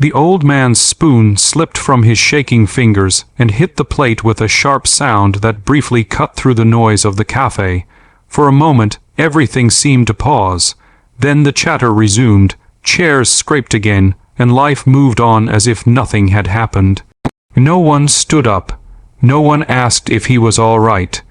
The old man's spoon slipped from his shaking fingers and hit the plate with a sharp sound that briefly cut through the noise of the cafe. For a moment, everything seemed to pause. Then the chatter resumed, chairs scraped again, and life moved on as if nothing had happened. No one stood up. No one asked if he was all right.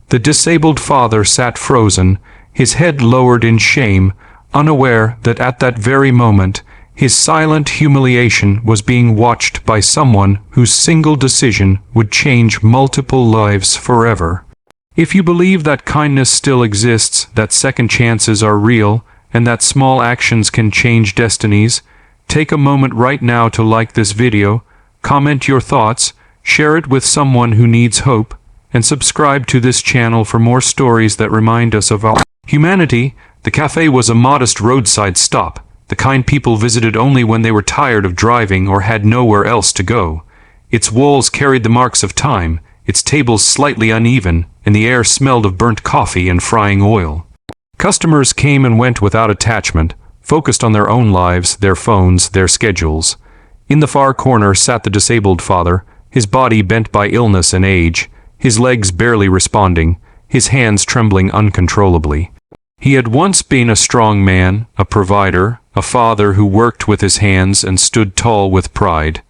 The disabled father sat frozen, his head lowered in shame, unaware that at that very moment, his silent humiliation was being watched by someone whose single decision would change multiple lives forever. If you believe that kindness still exists, that second chances are real, and that small actions can change destinies, take a moment right now to like this video, comment your thoughts, share it with someone who needs hope, and subscribe to this channel for more stories that remind us of our humanity. The cafe was a modest roadside stop, the kind people visited only when they were tired of driving or had nowhere else to go. Its walls carried the marks of time, its tables slightly uneven, and the air smelled of burnt coffee and frying oil. Customers came and went without attachment, focused on their own lives, their phones, their schedules. In the far corner sat the disabled father, his body bent by illness and age, his legs barely responding, his hands trembling uncontrollably. He had once been a strong man, a provider, a father who worked with his hands and stood tall with pride.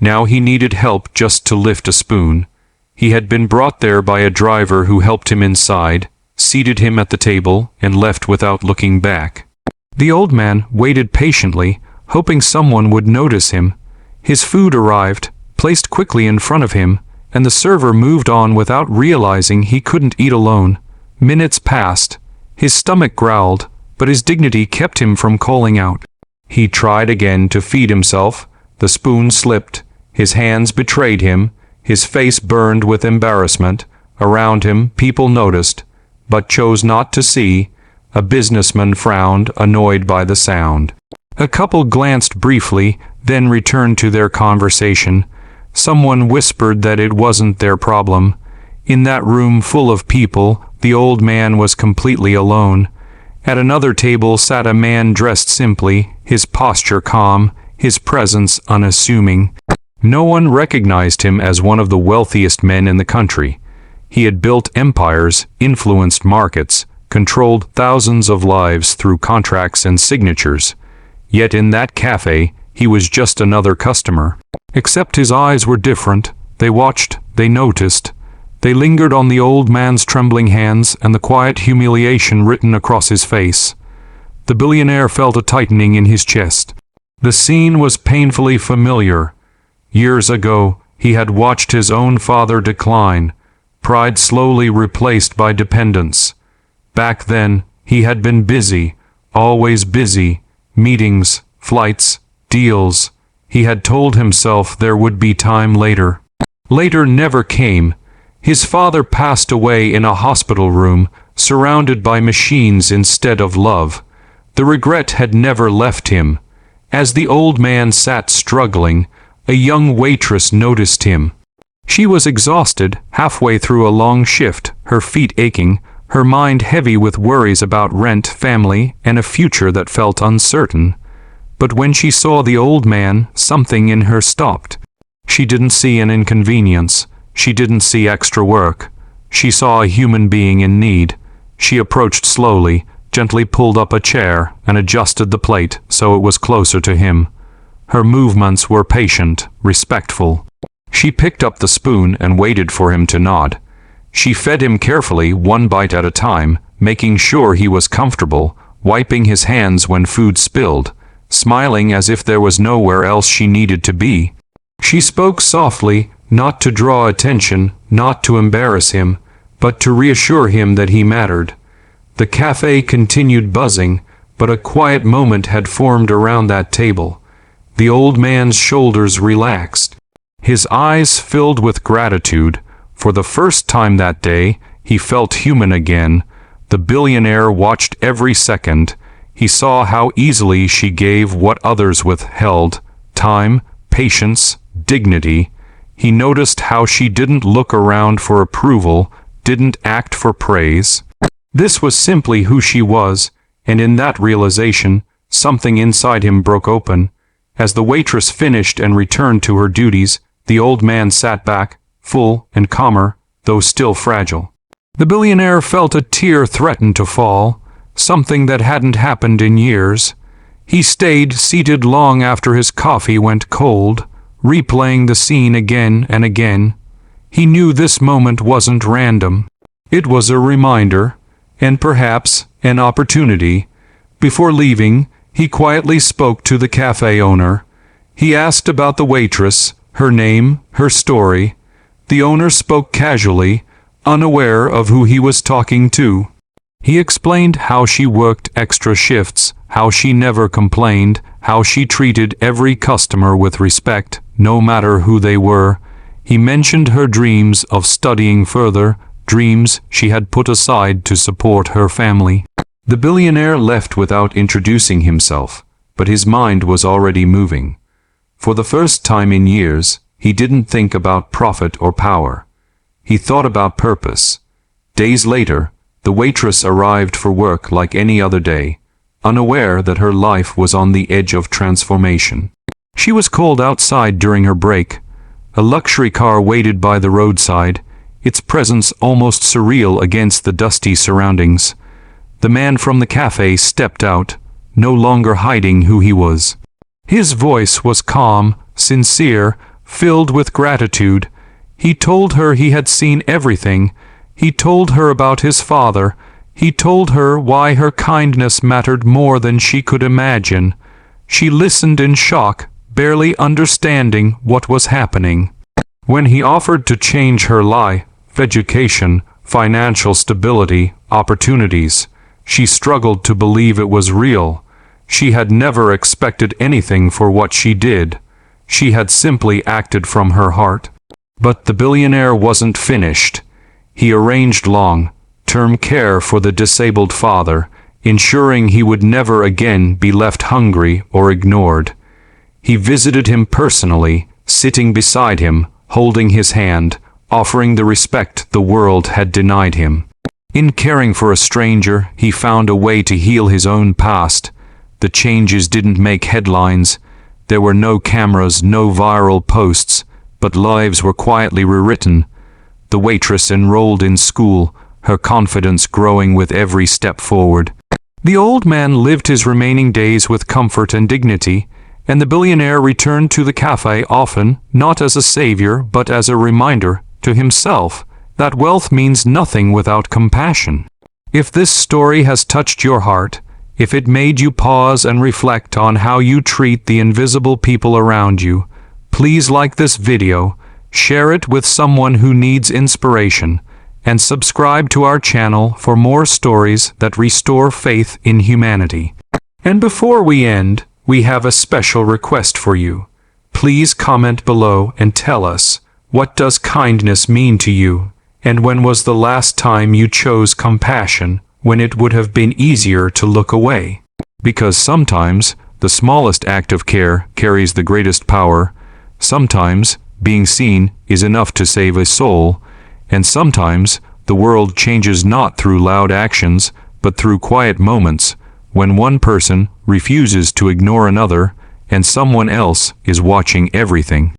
Now he needed help just to lift a spoon. He had been brought there by a driver who helped him inside, seated him at the table, and left without looking back. The old man waited patiently, hoping someone would notice him. His food arrived, placed quickly in front of him, and the server moved on without realizing he couldn't eat alone. Minutes passed. His stomach growled, but his dignity kept him from calling out. He tried again to feed himself. The spoon slipped. His hands betrayed him. His face burned with embarrassment. Around him, people noticed, but chose not to see. A businessman frowned, annoyed by the sound. A couple glanced briefly, then returned to their conversation. Someone whispered that it wasn't their problem. In that room full of people, the old man was completely alone. At another table sat a man dressed simply, his posture calm, his presence unassuming. No one recognized him as one of the wealthiest men in the country. He had built empires, influenced markets, controlled thousands of lives through contracts and signatures. Yet in that cafe, he was just another customer. Except his eyes were different. They watched, they noticed. They lingered on the old man's trembling hands and the quiet humiliation written across his face. The billionaire felt a tightening in his chest. The scene was painfully familiar. Years ago, he had watched his own father decline, pride slowly replaced by dependence. Back then, he had been busy, always busy, meetings, flights, deals. He had told himself there would be time later. Later never came. His father passed away in a hospital room, surrounded by machines instead of love. The regret had never left him. As the old man sat struggling, a young waitress noticed him. She was exhausted, halfway through a long shift, her feet aching, her mind heavy with worries about rent, family, and a future that felt uncertain. But when she saw the old man, something in her stopped. She didn't see an inconvenience. She didn't see extra work. She saw a human being in need. She approached slowly, gently pulled up a chair, and adjusted the plate so it was closer to him. Her movements were patient, respectful. She picked up the spoon and waited for him to nod. She fed him carefully, one bite at a time, making sure he was comfortable, wiping his hands when food spilled, smiling as if there was nowhere else she needed to be. She spoke softly, not to draw attention, not to embarrass him, but to reassure him that he mattered. The cafe continued buzzing, but a quiet moment had formed around that table. The old man's shoulders relaxed. His eyes filled with gratitude. For the first time that day, he felt human again. The billionaire watched every second. He saw how easily she gave what others withheld: time, patience, dignity. He noticed how she didn't look around for approval, didn't act for praise. This was simply who she was, and in that realization, something inside him broke open. As the waitress finished and returned to her duties, the old man sat back, full and calmer, though still fragile. The billionaire felt a tear threaten to fall, something that hadn't happened in years. He stayed seated long after his coffee went cold, replaying the scene again and again. He knew this moment wasn't random. It was a reminder, and perhaps an opportunity. Before leaving, he quietly spoke to the cafe owner. He asked about the waitress, her name, her story. The owner spoke casually, unaware of who he was talking to. He explained how she worked extra shifts, how she never complained, how she treated every customer with respect, no matter who they were. He mentioned her dreams of studying further, dreams she had put aside to support her family. The billionaire left without introducing himself, but his mind was already moving. For the first time in years, he didn't think about profit or power. He thought about purpose. Days later, the waitress arrived for work like any other day, unaware that her life was on the edge of transformation. She was called outside during her break. A luxury car waited by the roadside, its presence almost surreal against the dusty surroundings. The man from the cafe stepped out, no longer hiding who he was. His voice was calm, sincere, filled with gratitude. He told her he had seen everything. He told her about his father. He told her why her kindness mattered more than she could imagine. She listened in shock, barely understanding what was happening. When he offered to change her life, education, financial stability, opportunities, she struggled to believe it was real. She had never expected anything for what she did. She had simply acted from her heart. But the billionaire wasn't finished. He arranged long-term care for the disabled father, ensuring he would never again be left hungry or ignored. He visited him personally, sitting beside him, holding his hand, offering the respect the world had denied him. In caring for a stranger, he found a way to heal his own past. The changes didn't make headlines. There were no cameras, no viral posts, but lives were quietly rewritten. The waitress enrolled in school, her confidence growing with every step forward. The old man lived his remaining days with comfort and dignity, and the billionaire returned to the cafe often, not as a savior, but as a reminder to himself that wealth means nothing without compassion. If this story has touched your heart, if it made you pause and reflect on how you treat the invisible people around you, please like this video, share it with someone who needs inspiration, and subscribe to our channel for more stories that restore faith in humanity. And before we end, we have a special request for you. Please comment below and tell us, what does kindness mean to you? And when was the last time you chose compassion when it would have been easier to look away? Because sometimes the smallest act of care carries the greatest power. Sometimes being seen is enough to save a soul. And sometimes the world changes not through loud actions, but through quiet moments, when one person refuses to ignore another, and someone else is watching everything.